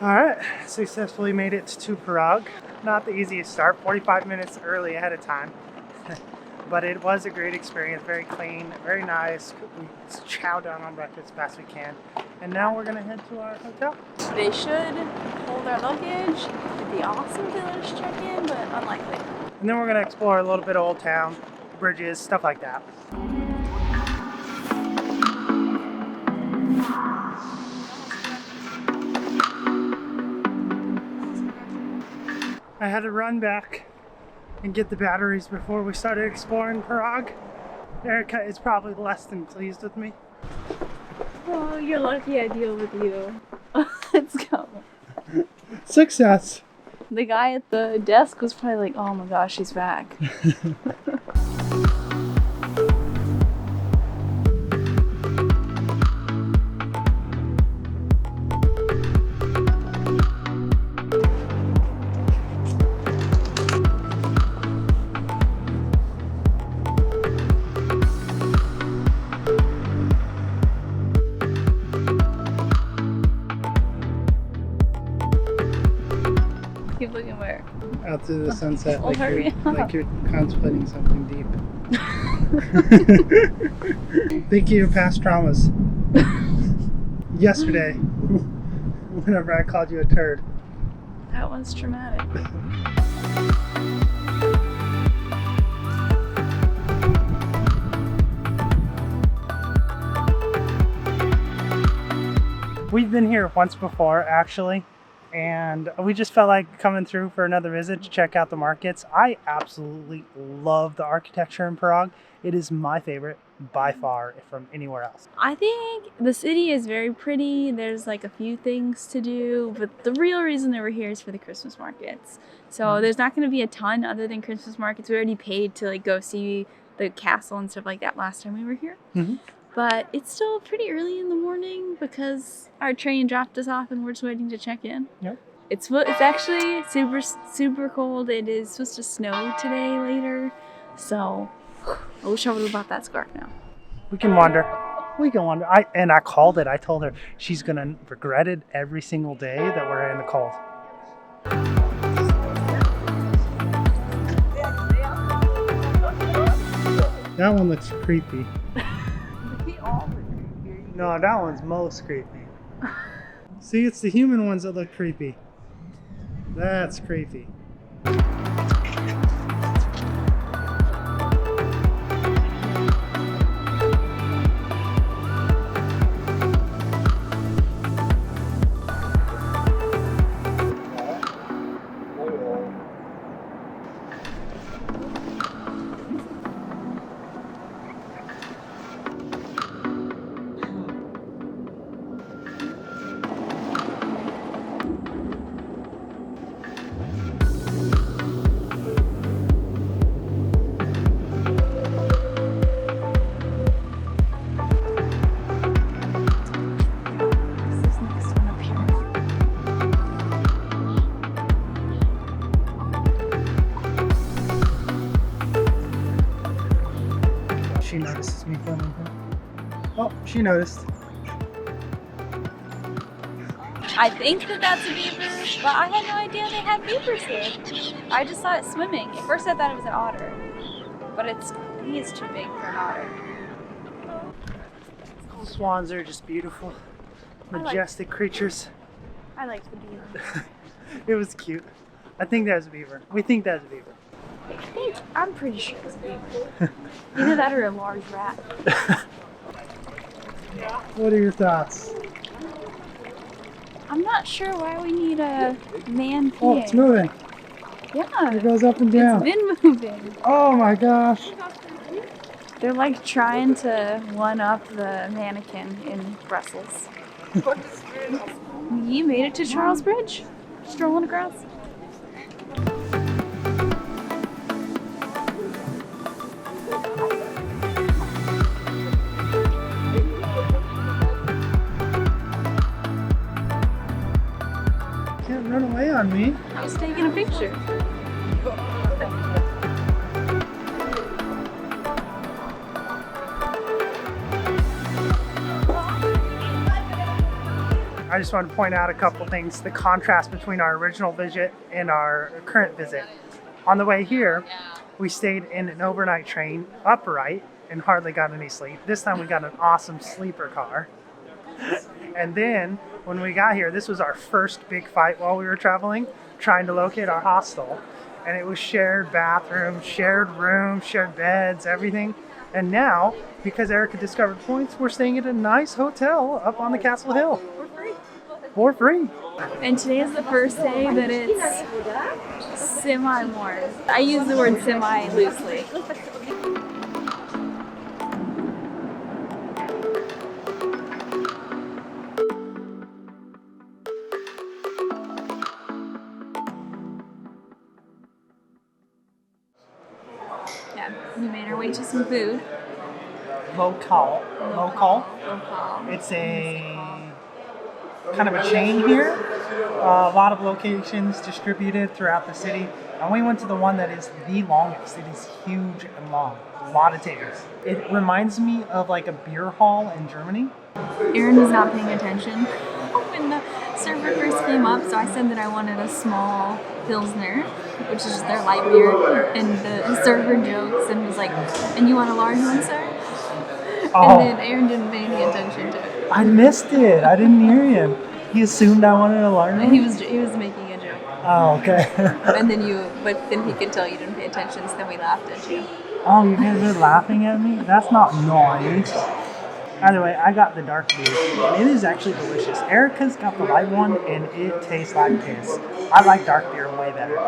Alright, successfully made it to Prague. Not the easiest start, 45 minutes early ahead of time. But it was a great experience, very clean, very nice. We chow down on breakfast as fast as we can. And now we're gonna head to our hotel. They should hold our luggage. It'd be awesome to let us check in, but unlikely. And then we're gonna explore a little bit of Old Town, bridges, stuff like that. I had to run back and get the batteries before we started exploring Prague. Erica is probably less than pleased with me. Oh, you're lucky I deal with you. Let's go. Success! The guy at the desk was probably like, oh my gosh, she's back. Keep looking where? Out to the sunset, Oh, hurry up. like you're contemplating something deep. Thinking of past traumas. Yesterday, whenever I called you a turd. That one's traumatic. We've been here once before, actually, and we just felt like coming through for another visit to check out the markets. I absolutely love the architecture in Prague. It is my favorite by far from anywhere else. I think the city is very pretty. There's like a few things to do, but the real reason that we're here is for the Christmas markets. So there's not going to be a ton other than Christmas markets. We already paid to like go see the castle and stuff like that last time we were here. But it's still pretty early in the morning because our train dropped us off and we're just waiting to check in. Yep. It's actually super cold. It is supposed to snow today later. So I wish I would have bought that scarf now. We can wander. We can wander. I called it. I told her she's going to regret it every single day that we're in the cold. That one looks creepy. No, that one's most creepy. See, it's the human ones that look creepy. That's creepy. She notices me filming her. Oh, she noticed. I think that that's a beaver, but I had no idea they had beavers here. I just saw it swimming. At first I thought it was an otter, but I think it's too big for an otter. Swans are just beautiful, majestic creatures. I like the beaver. It was cute. I think that's a beaver. We think that's a beaver. I'm pretty sure it's a beaver. Either that or a large rat. What are your thoughts? I'm not sure why we need a man peeing. Oh, it's moving. Yeah. It goes up and down. It's been moving. Oh my gosh. They're like trying to one-up the mannequin in Brussels. You made it to Charles Bridge, strolling across. Can't run away on me. I was taking a picture. I just want to point out a couple things, the contrast between our original visit and our current visit. On the way here, we stayed in an overnight train upright and hardly got any sleep. This time we got an awesome sleeper car. And then when we got here, this was our first big fight while we were traveling, trying to locate our hostel. And it was shared bathrooms, shared rooms, shared beds, everything. And now, because Erica discovered points, we're staying at a nice hotel up on the Castle Hill. For free. And today is the first day that it's semi-warm. I use the word semi loosely. Yeah, we made our way to some food. Local. It's a kind of a chain here. A lot of locations distributed throughout the city. And we went to the one that is the longest. It is huge and long. A lot of tables. It reminds me of like a beer hall in Germany. Aron was not paying attention when the server first came up, so I said that I wanted a small Pilsner, which is just their light beer, and the server jokes and was like, "And you want a large one, sir?" Oh. And then Aron didn't pay any attention to it. I missed it. I didn't hear him. He assumed I wanted a large one? He was making a joke. Oh, okay. And then he could tell you didn't pay attention, so then we laughed at you. Oh, you guys are laughing at me? That's not nice. Either way, I got the dark beer, and it is actually delicious. Erica's got the light one, and it tastes like piss. I like dark beer way better.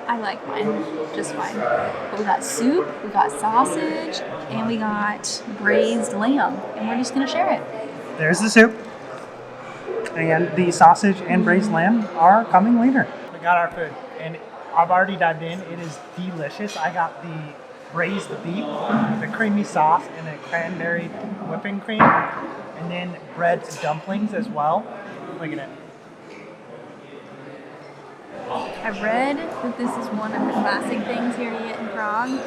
I like mine just fine. But we got soup, we got sausage, and we got braised lamb, and we're just gonna share it. There's the soup, and the sausage and braised lamb are coming later. We got our food, and I've already dived in. It is delicious. I got the braised beef, the creamy sauce, and the cranberry whipping cream, and then bread dumplings as well. Look at it. I've read that this is one of the classic things here to get in Prague,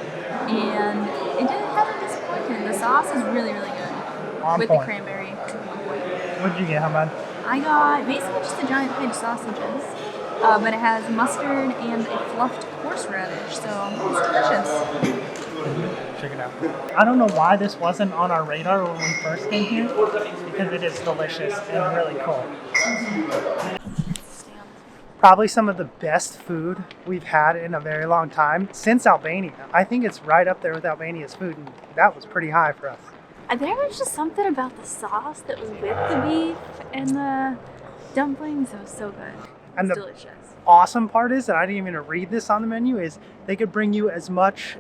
and it hasn't disappointed. The sauce is really, really good. On with point. The cranberry. What'd you get, Hamad? I got basically just the giant page sausages, but it has mustard and a fluffed horseradish, so it's delicious. Check it out. I don't know why this wasn't on our radar when we first came here, because it is delicious and really cool. Probably some of the best food we've had in a very long time since Albania. I think it's right up there with Albania's food, and that was pretty high for us. There was just something about the sauce that was with the beef and the dumplings. It was so good. And the delicious. Awesome part is that I didn't even read this on the menu, is they could bring you as much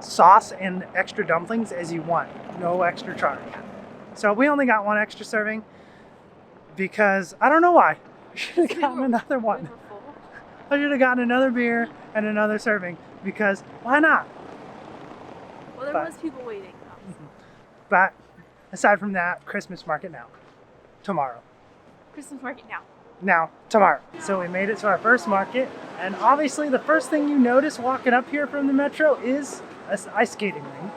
sauce and extra dumplings as you want. No extra charge. So we only got one extra serving because I don't know why. I should have gotten another one. I should have gotten another beer and another serving because why not? Well, there was people waiting. But aside from that, Christmas market now. Tomorrow. Christmas market now. Now, tomorrow. So we made it to our first market, and obviously the first thing you notice walking up here from the metro is an ice skating rink.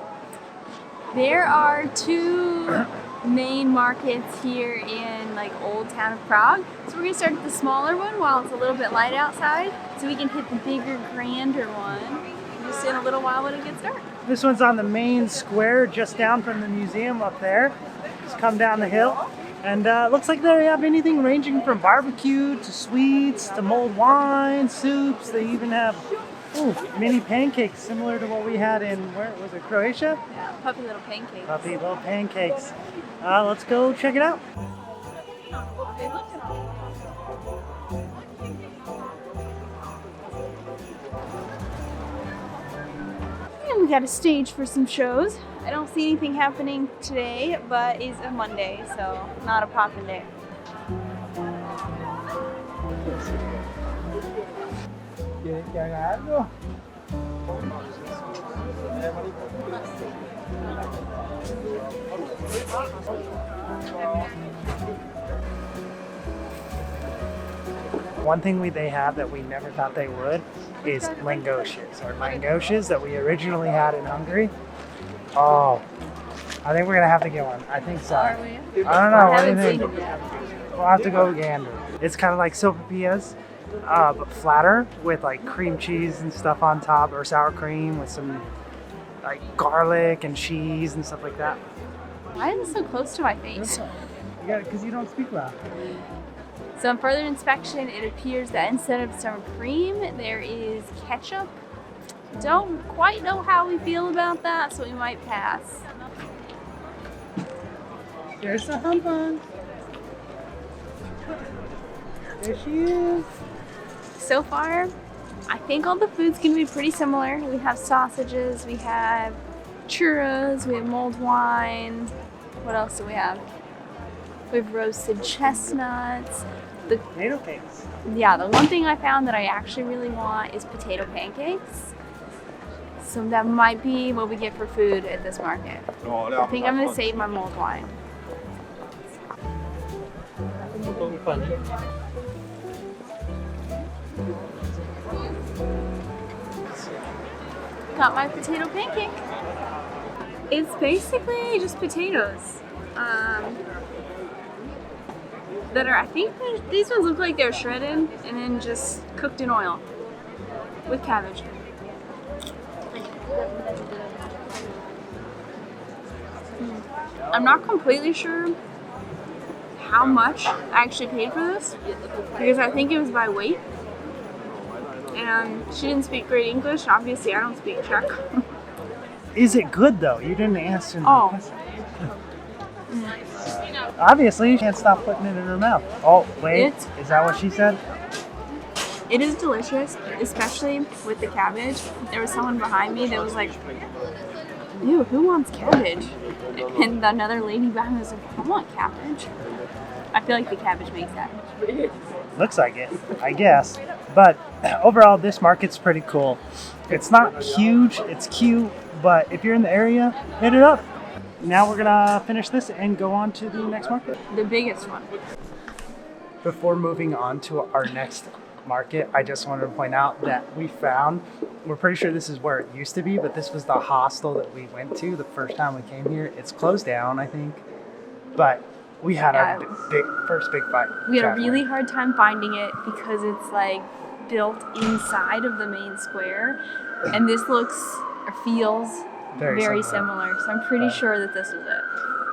There are two main markets here in like old town of Prague. So we're gonna start at the smaller one while it's a little bit light outside, so we can hit the bigger, grander one just in a little while when it gets dark. This one's on the main square just down from the museum up there. Just come down the hill. And looks like they have anything ranging from barbecue to sweets to mulled wine, soups. They even have mini pancakes similar to what we had in, where was it, Croatia? Yeah, puppy little pancakes. Puppy little pancakes. Let's go check it out. And we got a stage for some shows. I don't see anything happening today, but it's a Monday, so not a poppin' day. One thing they have that we never thought they would is langoshes, or langoshes that we originally had in Hungary. Oh, I think we're gonna have to get one. I think so. Are we? I don't know. I What do you haven't think? seen it yet. We'll have to go gander. It's kind of like sopapillas, but flatter with like cream cheese and stuff on top, or sour cream with some like garlic and cheese and stuff like that. Why is it so close to my face? Yeah, because you don't speak loud. So on further inspection, it appears that instead of some cream, there is ketchup. Don't quite know how we feel about that, so we might pass. There's the humbug. There she is. So far, I think all the food's gonna be pretty similar. We have sausages, we have churros, we have mulled wine. What else do we have? We have roasted chestnuts. Potato cakes. Yeah, the one thing I found that I actually really want is potato pancakes. So that might be what we get for food at this market. I think I'm gonna save my mulled wine. Got my potato pancake. It's basically just potatoes. That are, I think these ones look like they're shredded and then just cooked in oil with cabbage. I'm not completely sure how much I actually paid for this because I think it was by weight. And she didn't speak great English. Obviously, I don't speak Czech. Is it good though? You didn't answer the Oh. question. Obviously, you can't stop putting it in her mouth. Oh, wait. Is that what she said? It is delicious, especially with the cabbage. There was someone behind me that was like, ew, who wants cabbage? And another lady behind me was like, I want cabbage. I feel like the cabbage makes that. Looks like it, I guess. But overall, this market's pretty cool. It's not huge, it's cute, but if you're in the area, hit it up. Now we're gonna finish this and go on to the next market. The biggest one. Before moving on to our next market, I just wanted to point out that we're pretty sure this is where it used to be, but this was the hostel that we went to the first time we came here. It's closed down, I think, but we had our first big fight. We had a really hard time finding it because it's like built inside of the main square, and this looks or feels very similar. So I'm pretty sure that this is it.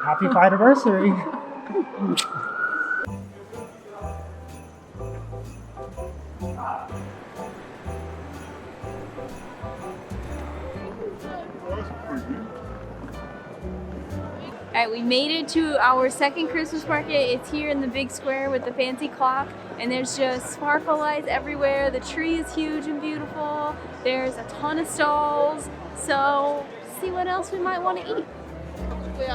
Happy fight anniversary! Alright, we made it to our second Christmas market. It's here in the big square with the fancy clock, and there's just sparkle lights everywhere. The tree is huge and beautiful. There's a ton of stalls, so see what else we might want to eat. You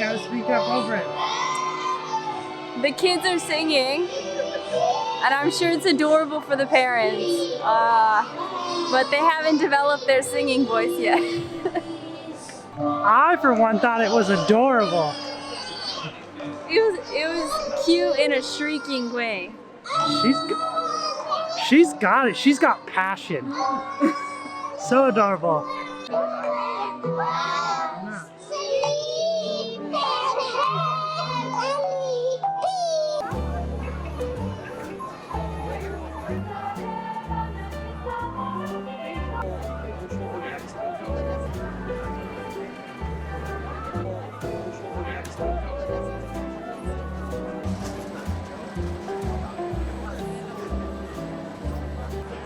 gotta speak up over it. The kids are singing, and I'm sure it's adorable for the parents, but they haven't developed their singing voice yet. I, for one, thought it was adorable. It was cute in a shrieking way. She's got it. She's got passion. So adorable.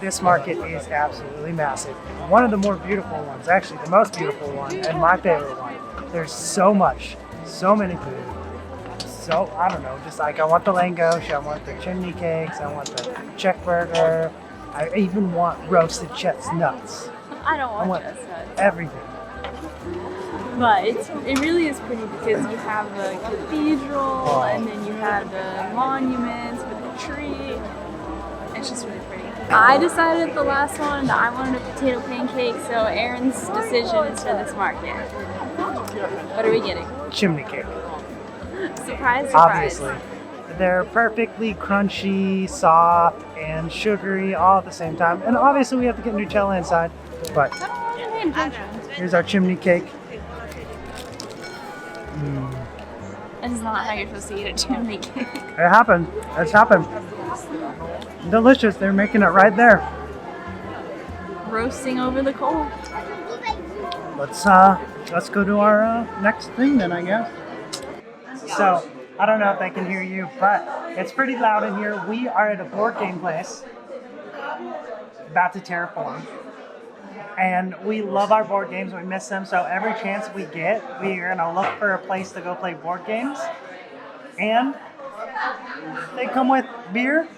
This market is absolutely massive. One of the more beautiful ones, actually the most beautiful one, and my favorite one. There's so much, so many food. So, I don't know, just like I want the langosh, I want the chimney cakes, I want the Czech burger, I even want roasted chestnuts. I don't I want chestnuts. everything. But it really is pretty because you have the cathedral and then you have the monuments with the tree. It's just really pretty. I decided at the last one that I wanted a potato pancake, so Aaron's decision is for this market. What are we getting? Chimney cake. Surprise, surprise. Obviously. They're perfectly crunchy, soft, and sugary all at the same time. And obviously we have to get Nutella inside. But here's our chimney cake. That is not how you're supposed to eat a chimney cake. It happened. It's happened. Delicious. They're making it right there. Roasting over the coal. Let's go to our next thing then, I guess. So, I don't know if I can hear you, but it's pretty loud in here. We are at a board game place, about to terraform. And we love our board games, we miss them, so every chance we get, we are gonna look for a place to go play board games. And they come with beer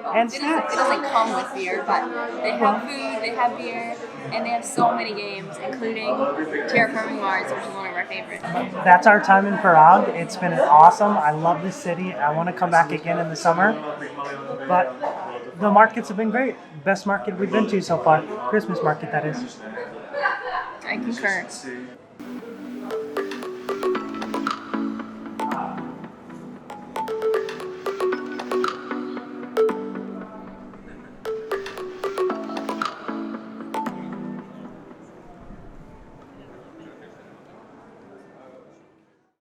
and snacks. It doesn't come with beer, but they have food, they have beer, and they have so many games, including Terraforming Mars, which is one of our favorites. That's our time in Prague. It's been awesome. I love this city. I want to come back again in the summer. But the markets have been great. Best market we've been to so far. Christmas market, that is. I concur.